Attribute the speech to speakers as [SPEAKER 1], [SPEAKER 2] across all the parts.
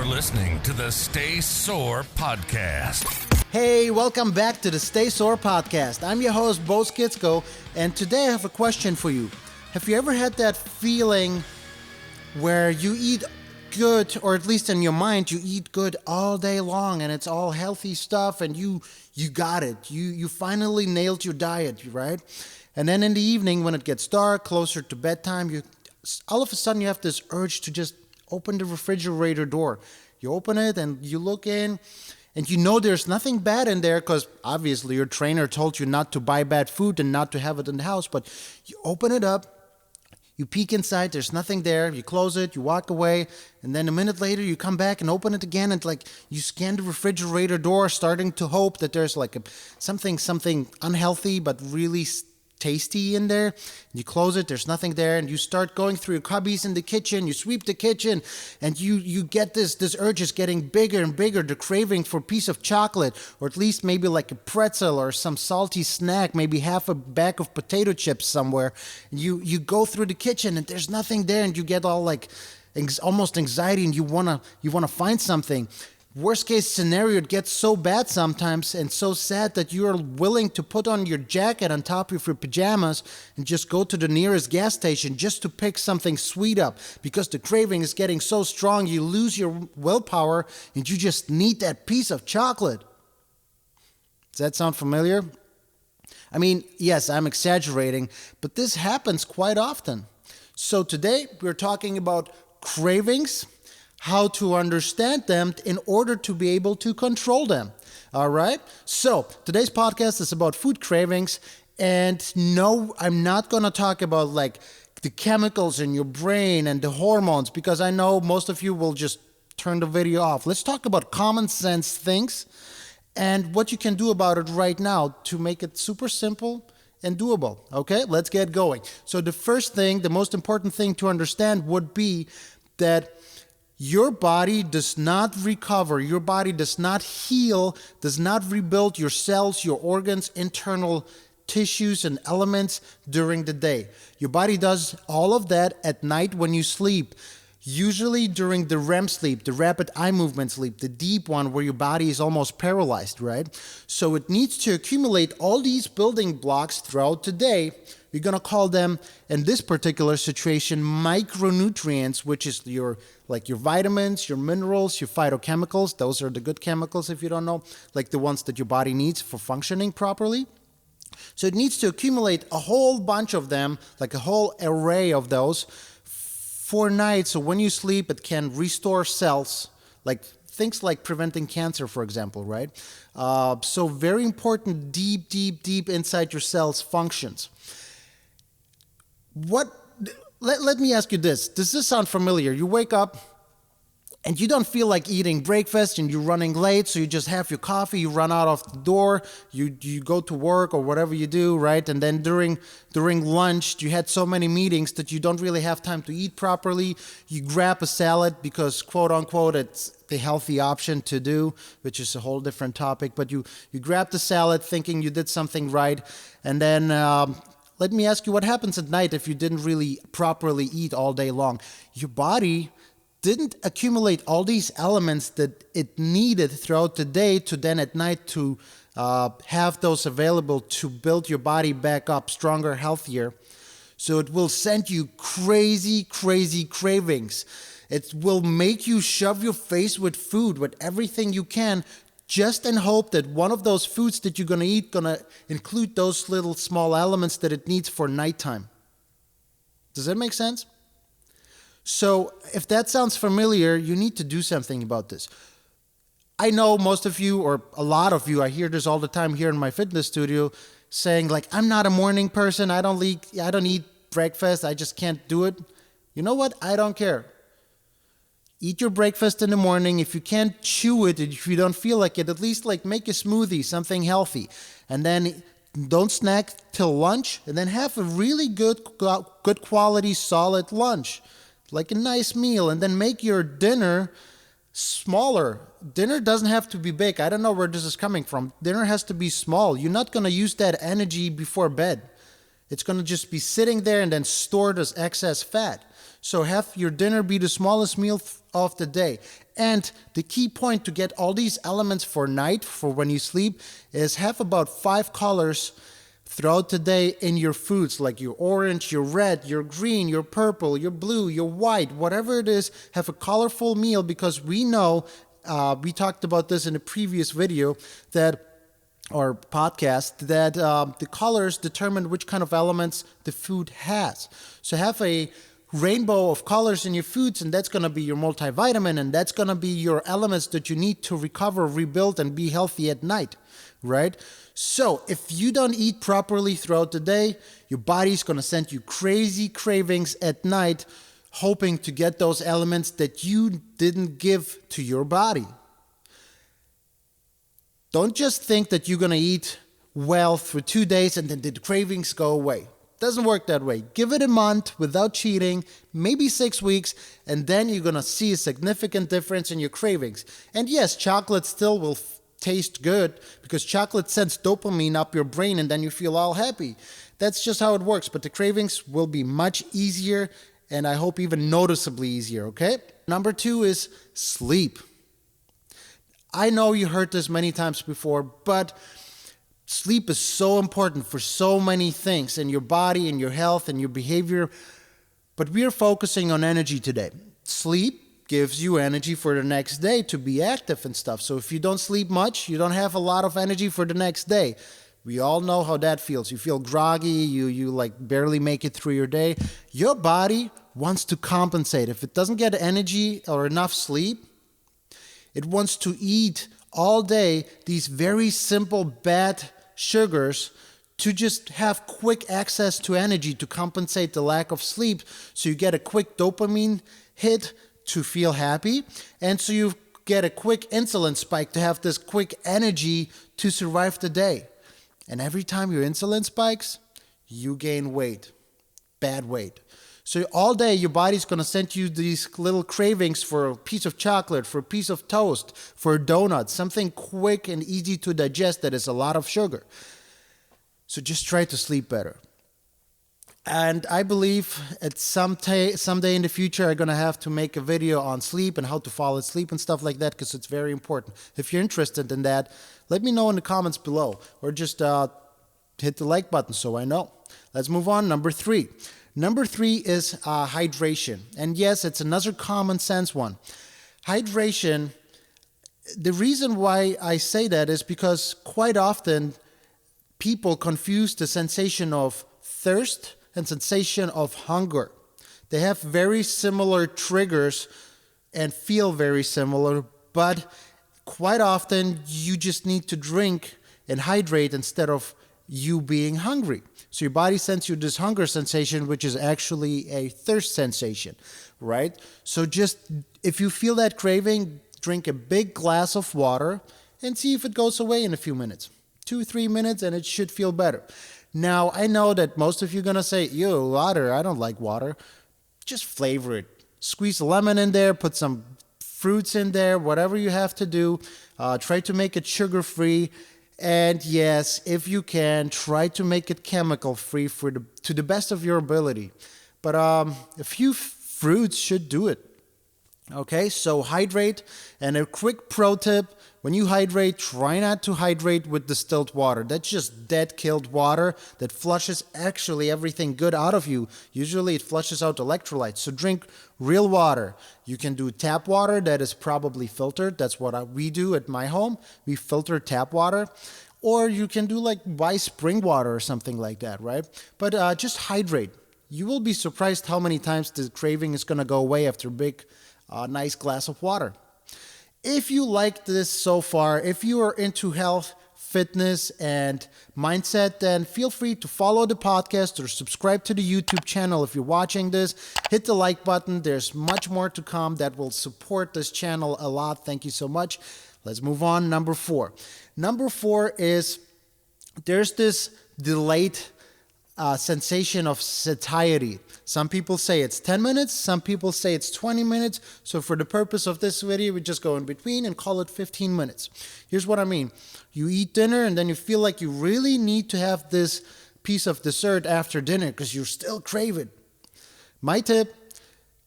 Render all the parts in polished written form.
[SPEAKER 1] You're listening to the Stay Sore Podcast.
[SPEAKER 2] Hey, welcome back to the Stay Sore Podcast. I'm your host, Bo Skitsko, and today I have a question for you. Have you ever had that feeling where you eat good, or at least in your mind, you eat good all day long and it's all healthy stuff and you got it. You finally nailed your diet, right? And then in the evening when it gets dark, closer to bedtime, all of a sudden you have this urge to just open the refrigerator door. You open it and you look in and you know there's nothing bad in there because obviously your trainer told you not to buy bad food and not to have it in the house, but you open it up. You peek inside, there's nothing there, you close it, you walk away, and then a minute later you come back and open it again and you scan the refrigerator door starting to hope that there's something unhealthy but really tasty in there. You close it, there's nothing there, and you start going through your cubbies in the kitchen, you sweep the kitchen, and you get this urge is getting bigger and bigger, the craving for a piece of chocolate, or at least maybe like a pretzel or some salty snack, maybe half a bag of potato chips somewhere. And you go through the kitchen and there's nothing there, and you get all almost anxiety, and you wanna find something. Worst case scenario, it gets so bad sometimes and so sad that you're willing to put on your jacket on top of your pajamas and just go to the nearest gas station just to pick something sweet up because the craving is getting so strong you lose your willpower and you just need that piece of chocolate. Does that sound familiar? I mean, yes, I'm exaggerating, but this happens quite often. So today we're talking about cravings, how to understand them in order to be able to control them. All right? So today's podcast is about food cravings. And no, I'm not going to talk about the chemicals in your brain and the hormones, because I know most of you will just turn the video off. Let's talk about common sense things and what you can do about it right now to make it super simple and doable. Okay? Let's get going. So the first thing, the most important thing to understand would be that your body does not recover, your body does not heal, does not rebuild your cells, your organs, internal tissues and elements during the day. Your body does all of that at night when you sleep, usually during the REM sleep, the rapid eye movement sleep, the deep one where your body is almost paralyzed, right? So it needs to accumulate all these building blocks throughout the day. We're going to call them, in this particular situation, micronutrients, which is your vitamins, your minerals, your phytochemicals. Those are the good chemicals, if you don't know, like the ones that your body needs for functioning properly. So it needs to accumulate a whole bunch of them, like a whole array of those for night. So when you sleep, it can restore cells, like things like preventing cancer, for example, right? So very important, deep inside your cells functions. Let me ask you this. Does this sound familiar? You wake up and you don't feel like eating breakfast and you're running late, so you just have your coffee, you run out of the door, you go to work or whatever you do, right? And then during lunch, you had so many meetings that you don't really have time to eat properly. You grab a salad because, quote unquote, it's the healthy option to do, which is a whole different topic. But you grab the salad thinking you did something right, and then let me ask you, what happens at night if you didn't really properly eat all day long? Your body didn't accumulate all these elements that it needed throughout the day to then at night to have those available to build your body back up stronger, healthier. So it will send you crazy cravings. It will make you shove your face with food, with everything you can, just in hope that one of those foods that you're going to eat going to include those little small elements that it needs for nighttime. Does that make sense? So if that sounds familiar, you need to do something about this. I know most of you, or a lot of you, I hear this all the time here in my fitness studio, saying I'm not a morning person, I don't eat breakfast, I just can't do it. You know what? I don't care. Eat your breakfast in the morning. If you can't chew it, if you don't feel like it, at least make a smoothie, something healthy. And then don't snack till lunch, and then have a really good quality, solid lunch, like a nice meal. And then make your dinner smaller. Dinner doesn't have to be big. I don't know where this is coming from. Dinner has to be small. You're not going to use that energy before bed. It's going to just be sitting there and then stored as excess fat. So have your dinner be the smallest meal of the day. And the key point to get all these elements for night, for when you sleep, is have about 5 colors throughout the day in your foods, like your orange, your red, your green, your purple, your blue, your white, whatever it is. Have a colorful meal, because we know, we talked about this in a previous video, that or podcast, that the colors determine which kind of elements the food has. So have a rainbow of colors in your foods, and that's going to be your multivitamin, and that's going to be your elements that you need to recover, rebuild, and be healthy at night, right? So if you don't eat properly throughout the day, your body's going to send you crazy cravings at night, hoping to get those elements that you didn't give to your body. Don't just think that you're going to eat well for 2 days and then the cravings go away. Doesn't work that way. Give it a month without cheating, maybe 6 weeks, and then you're going to see a significant difference in your cravings. And yes, chocolate still will taste good, because chocolate sends dopamine up your brain and then you feel all happy. That's just how it works. But the cravings will be much easier, and I hope even noticeably easier, okay? Number 2 is sleep. I know you heard this many times before, but sleep is so important for so many things in your body, in your health, and your behavior. But we are focusing on energy today. Sleep gives you energy for the next day to be active and stuff. So if you don't sleep much, you don't have a lot of energy for the next day. We all know how that feels. You feel groggy, you like barely make it through your day. Your body wants to compensate. If it doesn't get energy or enough sleep, it wants to eat all day these very simple bad sugars to just have quick access to energy to compensate the lack of sleep. So you get a quick dopamine hit to feel happy, and so you get a quick insulin spike to have this quick energy to survive the day. And every time your insulin spikes, you gain weight, bad weight. So all day your body's going to send you these little cravings for a piece of chocolate, for a piece of toast, for a donut, something quick and easy to digest that is a lot of sugar. So just try to sleep better. And I believe at someday in the future, I'm going to have to make a video on sleep and how to fall asleep and stuff like that, because it's very important. If you're interested in that, let me know in the comments below, or just hit the like button so I know. Let's move on. Number 3. Number 3 is hydration. And yes, it's another common sense one. Hydration, the reason why I say that is because quite often people confuse the sensation of thirst and sensation of hunger. They have very similar triggers and feel very similar, but quite often you just need to drink and hydrate instead of you being hungry. So your body sends you this hunger sensation, which is actually a thirst sensation, right? So just, if you feel that craving, drink a big glass of water and see if it goes away in a few minutes. 2-3 minutes and it should feel better. Now, I know that most of you are going to say, ew, water, I don't like water. Just flavor it. Squeeze a lemon in there, put some fruits in there, whatever you have to do. Try to make it sugar-free. And yes, if you can, try to make it chemical-free to the best of your ability. But a few fruits should do it. Okay, so hydrate. And a quick pro tip, when you hydrate, try not to hydrate with distilled water. That's just dead, killed water that flushes actually everything good out of you. Usually it flushes out electrolytes. So drink real water. You can do tap water that is probably filtered. That's what we do at my home. We filter tap water. Or you can do like buy spring water or something like that, right? But just hydrate. You will be surprised how many times the craving is going to go away after a big, nice glass of water. If you like this so far, if you are into health, fitness, and mindset, then feel free to follow the podcast or subscribe to the YouTube channel if you're watching this. Hit the like button. There's much more to come that will support this channel a lot. Thank you so much. Let's move on. Number 4. Number 4 is there's this delayed sensation of satiety. Some people say it's 10 minutes, some people say it's 20 minutes. So for the purpose of this video, we just go in between and call it 15 minutes. Here's what I mean. You eat dinner and then you feel like you really need to have this piece of dessert after dinner because you still crave it. My tip,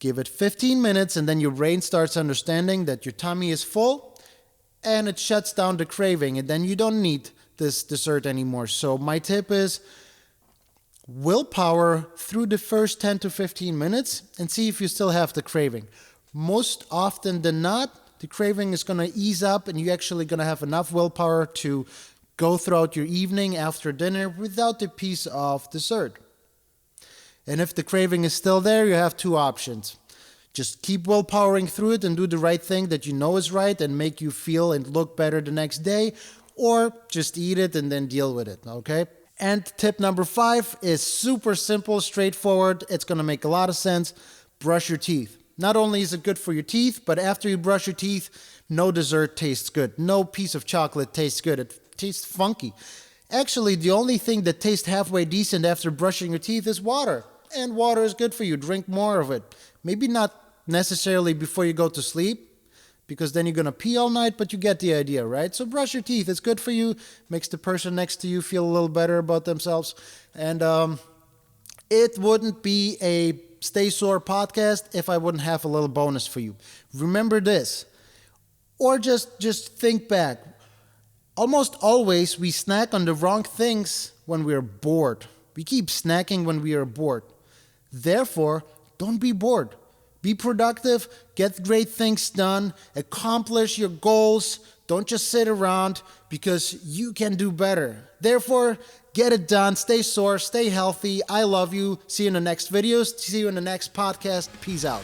[SPEAKER 2] Give it 15 minutes and then your brain starts understanding that your tummy is full and it shuts down the craving, and then you don't need this dessert anymore. So my tip is willpower through the first 10 to 15 minutes and see if you still have the craving. Most often than not, the craving is going to ease up and you're actually going to have enough willpower to go throughout your evening after dinner without the piece of dessert. And if the craving is still there, you have two options. Just keep willpowering through it and do the right thing that you know is right and make you feel and look better the next day, or just eat it and then deal with it, okay? And tip number 5 is super simple, straightforward. It's going to make a lot of sense. Brush your teeth. Not only is it good for your teeth, but after you brush your teeth, no dessert tastes good. No piece of chocolate tastes good. It tastes funky. Actually, the only thing that tastes halfway decent after brushing your teeth is water. And water is good for you. Drink more of it. Maybe not necessarily before you go to sleep, because then you're going to pee all night, but you get the idea, right? So brush your teeth. It's good for you. Makes the person next to you feel a little better about themselves. And it wouldn't be a Stay Sore podcast if I wouldn't have a little bonus for you. Remember this. Or just think back. Almost always we snack on the wrong things when we're bored. We keep snacking when we are bored. Therefore, don't be bored. Be productive, get great things done, accomplish your goals. Don't just sit around, because you can do better. Therefore, get it done. Stay sore, stay healthy. I love you. See you in the next videos. See you in the next podcast. Peace out.